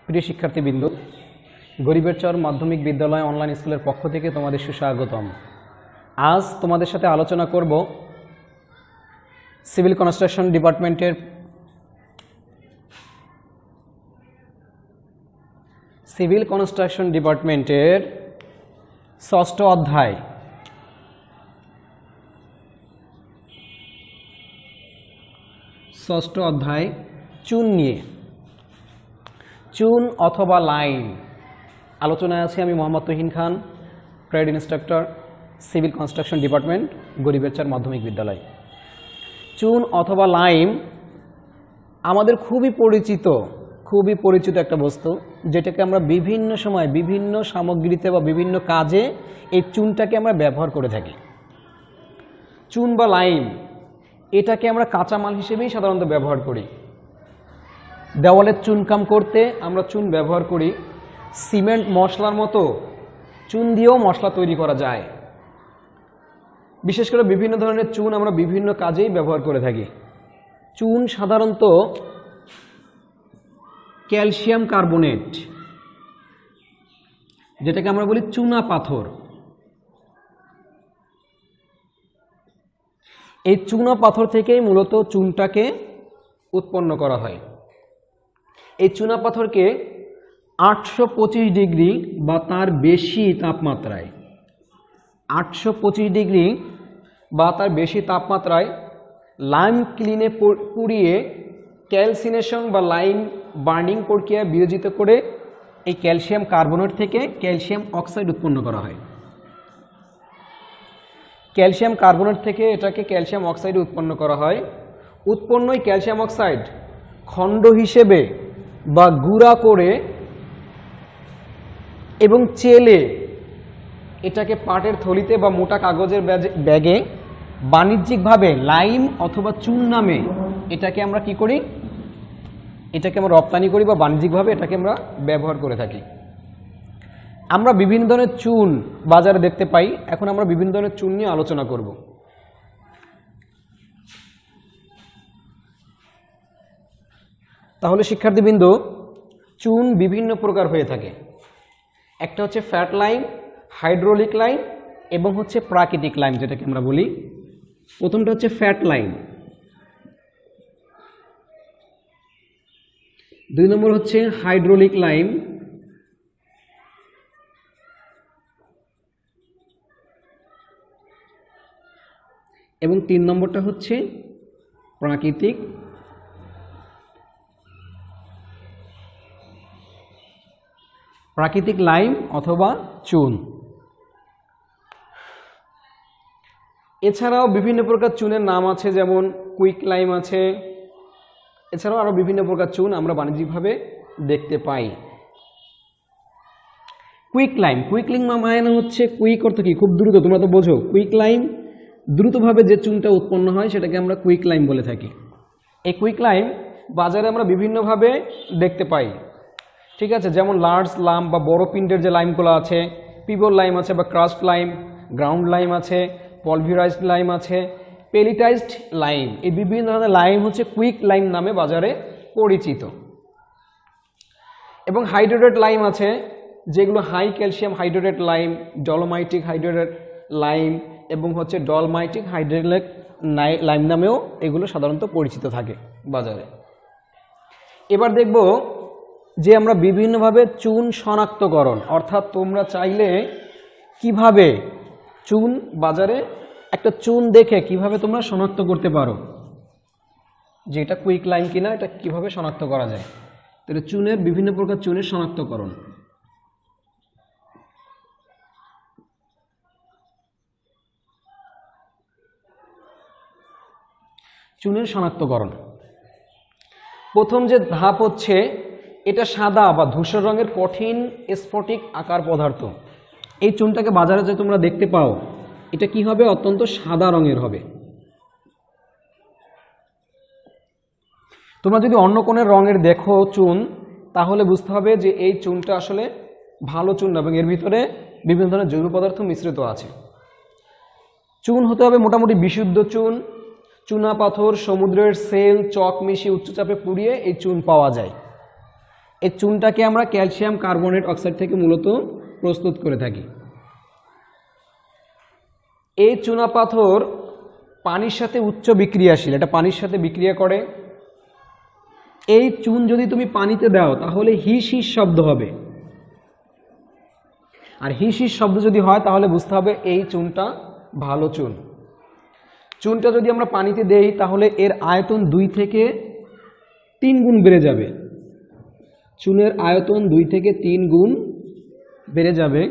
প্রিয় শিক্ষার্থীবৃন্দ, গরিবের চর মাধ্যমিক বিদ্যালয় অনলাইন স্কুলের পক্ষ থেকে তোমাদের সুস্বাগতম। আজ তোমাদের সাথে আলোচনা করব সিভিল কনস্ট্রাকশন ডিপার্টমেন্টের ষষ্ঠ অধ্যায় চুন নিয়ে। চুন অথবা লাইম আলোচনায় আছি আমি Mohammad Tuhin Khan, trade instructor, civil construction department, গরিবের চর মাধ্যমিক বিদ্যালয়। চুন অথবা লাইম আমাদের খুবই পরিচিত একটা বস্তু, যেটাকে আমরা বিভিন্ন সময় বিভিন্ন সামগ্রীতে বা বিভিন্ন কাজে এই চুনটাকে আমরা ব্যবহার করে থাকি। চুন বা লাইম এটাকে আমরা কাঁচামাল হিসেবেই সাধারণত ব্যবহার করি। দেওয়ালের চুনকাম করতে আমরা চুন ব্যবহার করি। সিমেন্ট মশলার মতো চুন দিয়েও মশলা তৈরি করা যায়। বিশেষ করে বিভিন্ন ধরনের চুন আমরা বিভিন্ন কাজেই ব্যবহার করে থাকি। চুন সাধারণত ক্যালসিয়াম কার্বনেট, যেটাকে আমরা বলি চুনা পাথর, এই চুনা পাথর থেকেই মূলত চুনটাকে উৎপন্ন করা হয়। এই চুনা পাথরকে 825 ডিগ্রি বা তার বেশি তাপমাত্রায় 825 ডিগ্রি বা তার বেশি তাপমাত্রায় লাইম ক্লিনে পুড়িয়ে ক্যালসিনেশন বা লাইম বার্নিং প্রক্রিয়া বিয়োজিত করে এই ক্যালসিয়াম কার্বনেট থেকে ক্যালসিয়াম অক্সাইড উৎপন্ন করা হয়। ক্যালসিয়াম কার্বনেট থেকে এটাকে ক্যালসিয়াম অক্সাইড উৎপন্ন করা হয়। উৎপন্ন এই ক্যালসিয়াম অক্সাইড খণ্ড হিসেবে বা গুঁড়া করে এবং চেলে এটাকে পাটের থলিতে বা মোটা কাগজের ব্যাগে বাণিজ্যিকভাবে লাইম অথবা চুন নামে এটাকে আমরা কি করি, এটাকে আমরা রপ্তানি করি বা বাণিজ্যিকভাবে এটাকে আমরা ব্যবহার করে থাকি। আমরা বিভিন্ন ধরনের চুন বাজারে দেখতে পাই। এখন আমরা বিভিন্ন ধরনের চুন নিয়ে আলোচনা করব। তাহলে শিক্ষার্থীবৃন্দ, চুন বিভিন্ন প্রকার হয়ে থাকে। একটা হচ্ছে ফ্যাট লাইম, হাইড্রোলিক লাইম এবং হচ্ছে প্রাকৃতিক লাইম, যেটাকে আমরা বলি। প্রথমটা হচ্ছে ফ্যাট লাইম, 2 নম্বর হচ্ছে হাইড্রোলিক লাইম, এবং 3 নম্বরটা হচ্ছে প্রাকৃতিক লাইম অথবা চুন। এছাড়াও বিভিন্ন প্রকার চুনের নাম আছে, যেমন কুইক লাইম আছে। এছাড়াও আরও বিভিন্ন প্রকার চুন আমরা বাণিজ্যিকভাবে দেখতে পাই। কুইক লাইম মানে হচ্ছে, কুইক অর্থ কি, খুব দ্রুত, তোমরা তো বোঝো। কুইক লাইম দ্রুতভাবে যে চুনটা উৎপন্ন হয় সেটাকে আমরা কুইক লাইম বলে থাকি। এই কুইক লাইম বাজারে আমরা বিভিন্নভাবে দেখতে পাই, ঠিক আছে। যেমন লার্জ লাম বা বড় পিন্ডের যে লাইমগুলো আছে, পিবল লাইম আছে বা ক্রাস্ট লাইম, গ্রাউন্ড লাইম আছে, পলভিরাইজড লাইম আছে, পেলিটাইজড লাইম। এই বিভিন্ন ধরনের লাইম হচ্ছে কুইক লাইম নামে বাজারে পরিচিত। এবং হাইড্রেটেড লাইম আছে, যেগুলো high calcium hydrated lime, dolomitic hydrated lime এবং হচ্ছে ডলমাইটিক হাইড্রেটেড লাইম নামেও এগুলো সাধারণত পরিচিত থাকে বাজারে। এবার দেখব যে আমরা বিভিন্নভাবে চুন শনাক্তকরণ, অর্থাৎ তোমরা চাইলে কিভাবে চুন বাজারে একটা চুন দেখে কিভাবে তোমরা শনাক্ত করতে পারো যে এটা কুইক লাইম কিনা, এটা কিভাবে শনাক্ত করা যায়। তাহলে চুনের বিভিন্ন প্রকার চুনের শনাক্তকরণ। চুনের শনাক্তকরণ প্রথম যে ধাপ হচ্ছে, এটা সাদা বা ধূসর রঙের কঠিন স্ফটিক আকার পদার্থ। এই চুনটাকে বাজারে যে তোমরা দেখতে পাও, এটা কি হবে, অত্যন্ত সাদা রঙের হবে। তোমরা যদি অন্য কোনো রঙের দেখো চুন, তাহলে বুঝতে হবে যে এই চুনটা আসলে ভালো চুন এবং এর ভিতরে বিভিন্ন ধরনের জৈব পদার্থ মিশ্রিত আছে। চুন হতে হবে মোটামুটি বিশুদ্ধ চুন। চুনা পাথর, সমুদ্রের সেল, চক মিশিয়ে উচ্চচাপে পুড়িয়ে এই চুন পাওয়া যায়। এই চুনটাকে আমরা ক্যালসিয়াম কার্বনেট অক্সাইড থেকে মূলত প্রস্তুত করে থাকি। এই চুনাপাথর পানির সাথে উচ্চ বিক্রিয়াশীল, এটা পানির সাথে বিক্রিয়া করে। এই চুন যদি তুমি পানিতে দাও তাহলে হিস হিস শব্দ হবে, আর হিস হিস শব্দ যদি হয় তাহলে বুঝতে হবে এই চুনটা ভালো চুন। চুনটা যদি আমরা পানিতে দেই তাহলে এর আয়তন 2 থেকে 3 গুণ বেড়ে যাবে। চুনের আয়তন 2 থেকে 3 গুণ বেড়ে যাবে,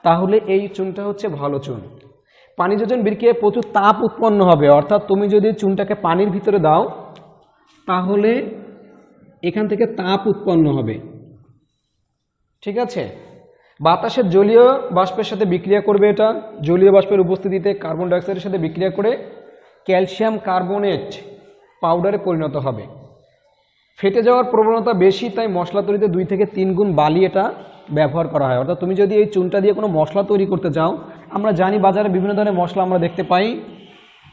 তাহলে এই চুনটা হচ্ছে ভালো চুন। পানি যোজন বিক্রিয়ায় প্রচুর তাপ উৎপন্ন হবে, অর্থাৎ তুমি যদি চুনটাকে পানির ভিতরে দাও তাহলে এখান থেকে তাপ উৎপন্ন হবে। ঠিক আছে, বাতাসের জলীয় বাষ্পের সাথে বিক্রিয়া করবে, এটা জলীয় বাষ্পের উপস্থিতিতে কার্বন ডাইঅক্সাইডের সাথে বিক্রিয়া করে ক্যালসিয়াম কার্বনেট পাউডারে পরিণত হবে। ফেটে যাওয়ার প্রবণতা বেশি, তাই মশলা তৈরিতে 2 থেকে 3 গুণ বালি এটা ব্যবহার করা হয়। অর্থাৎ তুমি যদি এই চুনটা দিয়ে কোনো মশলা তৈরি করতে চাও, আমরা জানি বাজারে বিভিন্ন ধরনের মশলা আমরা দেখতে পাই,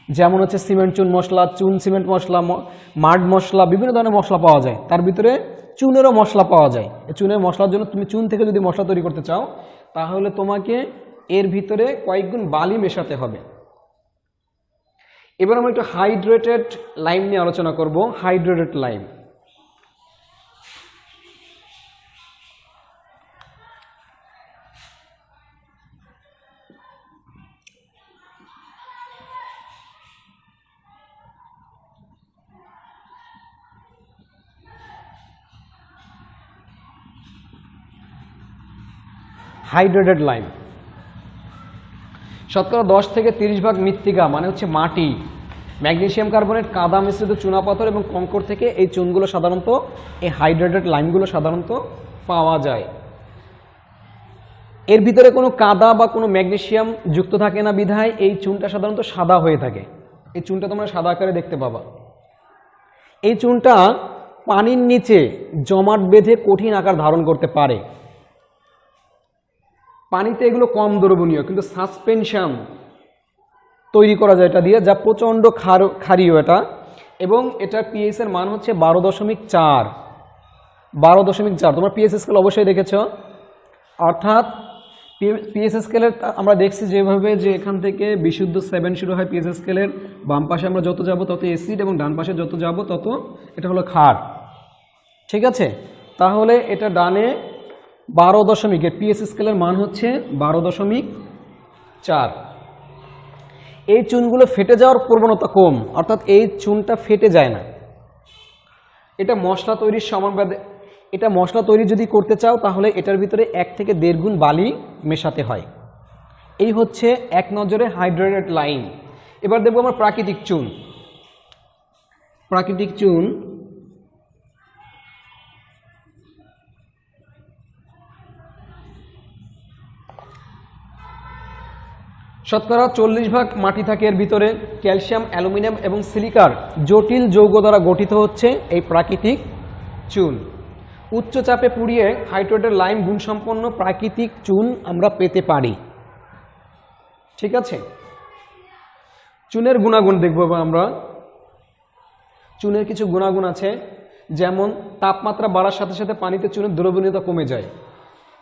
যেমন হচ্ছে সিমেন্ট চুন মশলা, চুন সিমেন্ট মশলা, মাড মশলা, বিভিন্ন ধরনের মশলা পাওয়া যায়। তার ভিতরে চুনেরও মশলা পাওয়া যায়। এই চুনের মশলার জন্য তুমি চুন থেকে যদি মশলা তৈরি করতে চাও তাহলে তোমাকে এর ভিতরে কয়েক গুণ বালি মেশাতে হবে। এবার আমরা একটু হাইড্রেটেড লাইম নিয়ে আলোচনা করব। হাইড্রেটেড লাইম, হাইড্রেটেড লাইম শতকরা 10 থেকে 30 ভাগ মৃত্তিকা মানে হচ্ছে মাটি, ম্যাগনেসিয়াম কার্বনেট, কাদা মিশ্রিত চুনাপাথর এবং কঙ্কর থেকে এই চুনগুলো সাধারণত, এই হাইড্রেটেড লাইমগুলো সাধারণত পাওয়া যায়। এর ভিতরে কোনো কাদা বা কোনো ম্যাগনেসিয়াম যুক্ত থাকে না বিধায় এই চুনটা সাধারণত সাদা হয়ে থাকে। এই চুনটা তোমরা সাদা আকারে দেখতে পাবা। এই চুনটা পানির নিচে জমাট বেঁধে কঠিন আকার ধারণ করতে পারে। পানিতে এগুলো কম দ্রবণীয়, কিন্তু সাসপেনশন তৈরি করা যায় এটা দিয়ে, যা প্রচণ্ড ক্ষারীয় এটা, এবং এটার পিএইচ এর মান হচ্ছে 12.4। 12.4 তোমরা পিএইচ স্কেল অবশ্যই দেখেছ। অর্থাৎ পিএইচ স্কেলের আমরা দেখছি যেভাবে যে এখান থেকে বিশুদ্ধ 7 শুরু হয় পিএইচ স্কেলের, বাম পাশে আমরা যত যাব তত অ্যাসিড এবং ডান পাশে যত যাব তত এটা হলো ক্ষার। ঠিক আছে, তাহলে এটা ডানে 12 এর পিএইচ স্কেলের মান হচ্ছে 12.4। এই চুনগুলো ফেটে যাওয়ার প্রবণতা কম, অর্থাৎ এই চুনটা ফেটে যায় না। এটা মশলা তৈরির সমানভাবে, এটা মশলা তৈরি যদি করতে চাও তাহলে এটার ভিতরে 1 থেকে 1.5 গুণ বালি মেশাতে হয়। এই হচ্ছে এক নজরে হাইড্রেটেড লাইম। এবার দেখব আমরা প্রাকৃতিক চুন। প্রাকৃতিক চুন শতকরা 40 ভাগ মাটি থাকে এর ভিতরে। ক্যালসিয়াম, অ্যালুমিনিয়াম এবং সিলিকার জটিল যৌগ দ্বারা গঠিত হচ্ছে এই প্রাকৃতিক চুন। উচ্চ চাপে পুড়িয়ে হাইড্রেটেড লাইম গুণসম্পন্ন প্রাকৃতিক চুন আমরা পেতে পারি। ঠিক আছে, চুনের গুণাগুণ দেখব আমরা। চুনের কিছু গুণাগুণ আছে, যেমন তাপমাত্রা বাড়ার সাথে সাথে পানিতে চুনের দ্রবণীয়তা কমে যায়।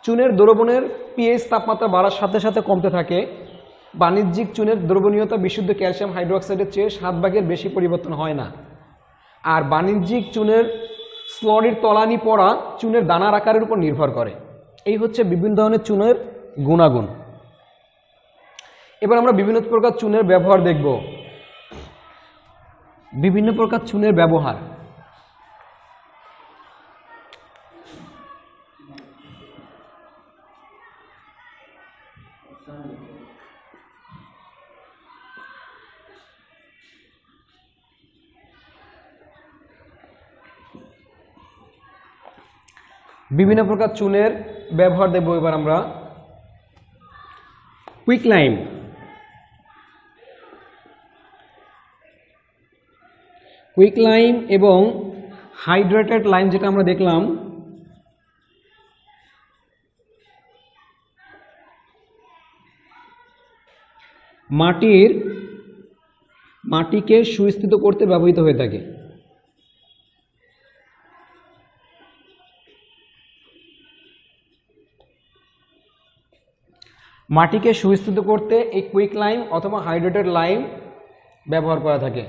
চুনের দ্রবণের পিএইচ তাপমাত্রা বাড়ার সাথে সাথে কমতে থাকে। বাণিজ্যিক চুনের দ্রবণীয়তা বিশুদ্ধ ক্যালসিয়াম হাইড্রোক্সাইডের চেয়ে 7 ভাগের বেশি পরিবর্তন হয় না। আর বাণিজ্যিক চুনের স্লরির তলানি পড়া চুনের দানার আকারের উপর নির্ভর করে। এই হচ্ছে বিভিন্ন ধরনের চুনের গুণাগুণ। এবার আমরা বিভিন্ন প্রকার চুনের ব্যবহার দেখব। বিভিন্ন প্রকার চুনের ব্যবহার। বিভিন্ন প্রকার চুনের ব্যবহার দেখব এবার আমরা। কুইকলাইম, কুইকলাইম এবং হাইড্রেটেড লাইম যেটা আমরা দেখলাম, মাটিকে সুস্থিত করতে ব্যবহৃত হয়ে থাকে। মাটিকে সুস্থিত করতে এই কুইক লাইম অথবা হাইড্রেটেড লাইম ব্যবহার করা থাকে।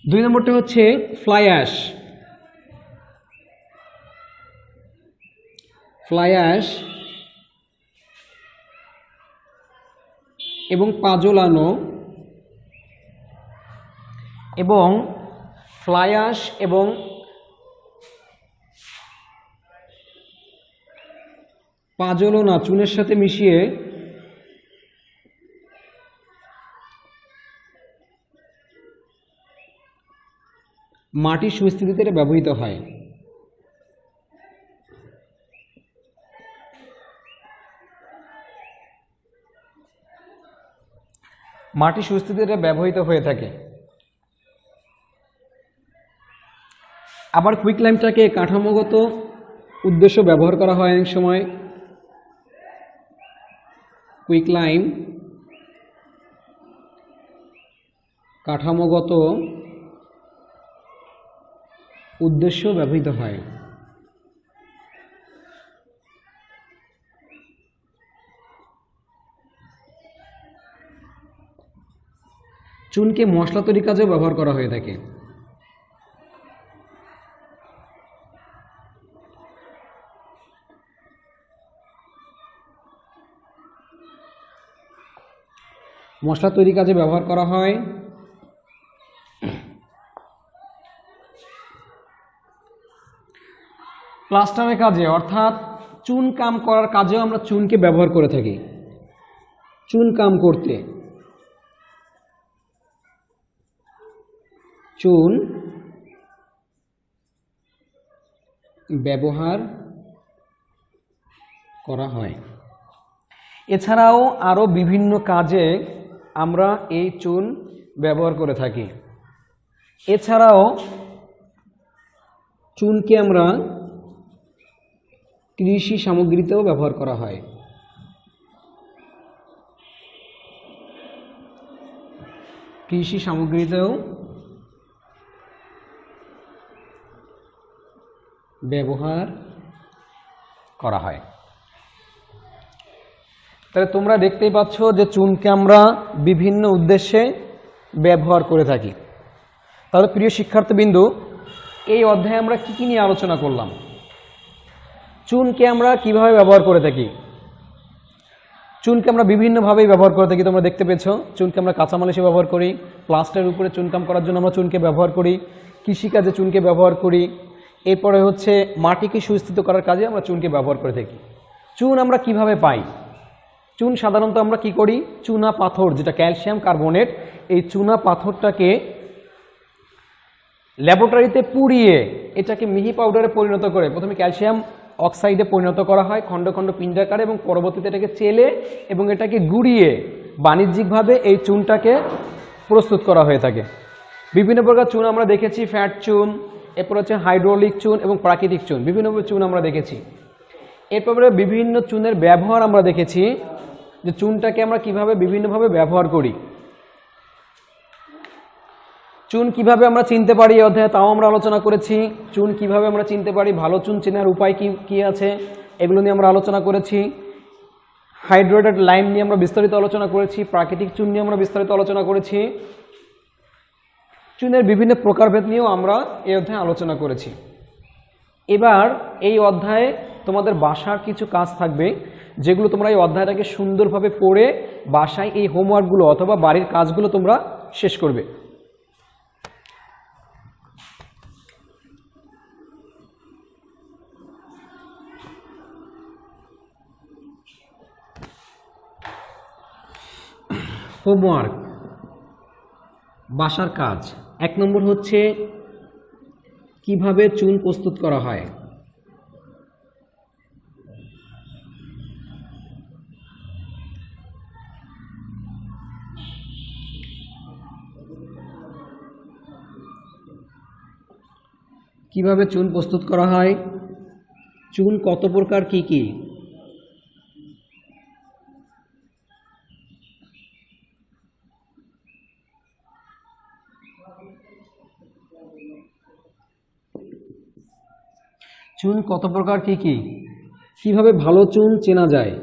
2 নম্বরটা হচ্ছে ফ্লাই অ্যাশ। ফ্লাই অ্যাশ এবং পাজোলানো এবং ফ্লাই অ্যাশ এবং পাজোলানা চুনের সাথে মিশিয়ে মাটির সুস্থিতিতে ব্যবহৃত হয়। মাটি সুস্থিতিতে ব্যবহৃত হয়ে থাকে। আবার কুইক লাইমটাকে কাঠামোগত উদ্দেশ্য ব্যবহার করা হয় অনেক সময়। কুইক লাইম কাঠামোগত উদ্দেশ্য ব্যবহৃত হয়। চুনকে মশলা তৈরির কাজেও ব্যবহার করা হয়ে থাকে। মশলা তৈরির কাজে ব্যবহার করা হয়। প্লাস্টারের কাজে অর্থাৎ চুন কাম করার কাজেও আমরা চুনকে ব্যবহার করে থাকি। চুন কাম করতে চুন ব্যবহার করা হয়। এছাড়াও আরও বিভিন্ন কাজে আমরা এই চুন ব্যবহার করে থাকি। এছাড়াও চুনকে আমরা কৃষি সামগ্রীতেও ব্যবহার করা হয়। কৃষি সামগ্রীতেও ব্যবহার করা হয়। তাহলে তোমরা দেখতেই পাচ্ছ যে চুনকে আমরা বিভিন্ন উদ্দেশ্যে ব্যবহার করে থাকি। তাহলে প্রিয় শিক্ষার্থীবৃন্দু, এই অধ্যায়ে আমরা কি নিয়ে আলোচনা করলাম? চুনকে আমরা কিভাবে ব্যবহার করে থাকি। চুনকে আমরা বিভিন্নভাবেই ব্যবহার করে থাকি। তোমরা দেখতে পেয়েছো চুনকে আমরা কাঁচামাল হিসেবে ব্যবহার করি, প্লাস্টারের উপরে চুনকাম করার জন্য আমরা চুনকে ব্যবহার করি, কৃষিকাজে চুনকে ব্যবহার করি, এরপরে হচ্ছে মাটিকে সুস্থিত করার কাজে আমরা চুনকে ব্যবহার করে থাকি। চুন আমরা কিভাবে পাই? চুন সাধারণত আমরা কি করি, চুনা পাথর যেটা ক্যালসিয়াম কার্বনেট, এই চুনা পাথরটাকে ল্যাবরেটরিতে পুড়িয়ে এটাকে মিহি পাউডারে পরিণত করে প্রথমে ক্যালসিয়াম অক্সাইডে পরিণত করা হয় খণ্ড খণ্ড পিণ্ডাকারে, এবং পরবর্তীতে এটাকে চেলে এবং এটাকে গুঁড়িয়ে বাণিজ্যিকভাবে এই চুনটাকে প্রস্তুত করা হয়ে থাকে। বিভিন্ন প্রকার চুন আমরা দেখেছি, ফ্যাট চুন, এরপর হচ্ছে হাইড্রোলিক চুন এবং প্রাকৃতিক চুন, বিভিন্ন চুন আমরা দেখেছি। এরপরে বিভিন্ন চুনের ব্যবহার আমরা দেখেছি, যে চুনটাকে আমরা কিভাবে বিভিন্নভাবে ব্যবহার করি। চুন কিভাবে আমরা চিনতে পারি এই অধ্যায়ে তাও আমরা আলোচনা করেছি। চুন কিভাবে আমরা চিনতে পারি, ভালো চুন চেনার উপায় কি আছে, এগুলো নিয়ে আমরা আলোচনা করেছি। হাইড্রেটেড লাইম নিয়ে আমরা বিস্তারিত আলোচনা করেছি, প্রাকৃতিক চুন নিয়ে আমরা বিস্তারিত আলোচনা করেছি। চুনের বিভিন্ন প্রকারভেদ নিয়েও আমরা এই অধ্যায়ে আলোচনা করেছি। এবার এই অধ্যায়ে তোমাদের বাসার কিছু কাজ থাকবে, যেগুলো তোমরা এই অধ্যায়টাকে সুন্দরভাবে পড়ে বাসায় এই হোমওয়ার্কগুলো অথবা বাড়ির কাজগুলো তোমরা শেষ করবে। হোমওয়ার্ক, বাসার কাজ 1 নম্বর হচ্ছে কিভাবে চুন প্রস্তুত করা হয়। কিভাবে চুন প্রস্তুত করা হয়, চুন কত প্রকার, কি কি। চুন কত প্রকার, কি কি, কিভাবে ভালো চুন চেনা যায়?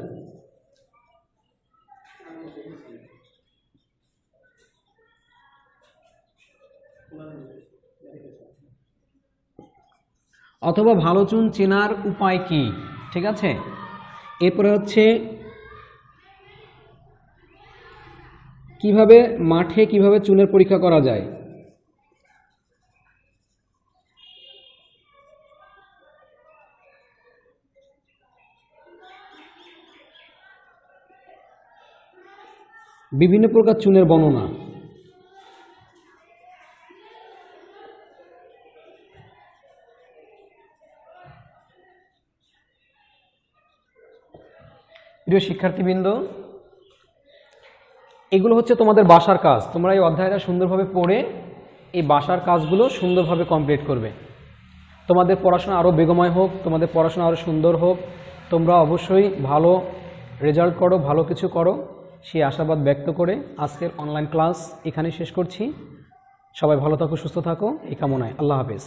অথবা ভালো চুন চেনার উপায় কি? ঠিক আছে, এরপরে হচ্ছে কিভাবে মাঠে কিভাবে চুনের পরীক্ষা করা যায়? বিভিন্ন প্রকার চুনের বর্ণনা। প্রিয় শিক্ষার্থীবৃন্দ, এগুলো হচ্ছে তোমাদের বাসার কাজ। তোমরা এই অধ্যায়টা সুন্দরভাবে পড়ে এই বাসার কাজগুলো সুন্দরভাবে কমপ্লিট করবে। তোমাদের পড়াশোনা আরও বেগময় হোক, তোমাদের পড়াশোনা আরও সুন্দর হোক, তোমরা অবশ্যই ভালো রেজাল্ট করো, ভালো কিছু করো, সেই আশাবাদ ব্যক্ত করে আজকের অনলাইন ক্লাস এখানেই শেষ করছি। সবাই ভালো থাকো, সুস্থ থাকো, এই কামনায়। আল্লাহ হাফেজ।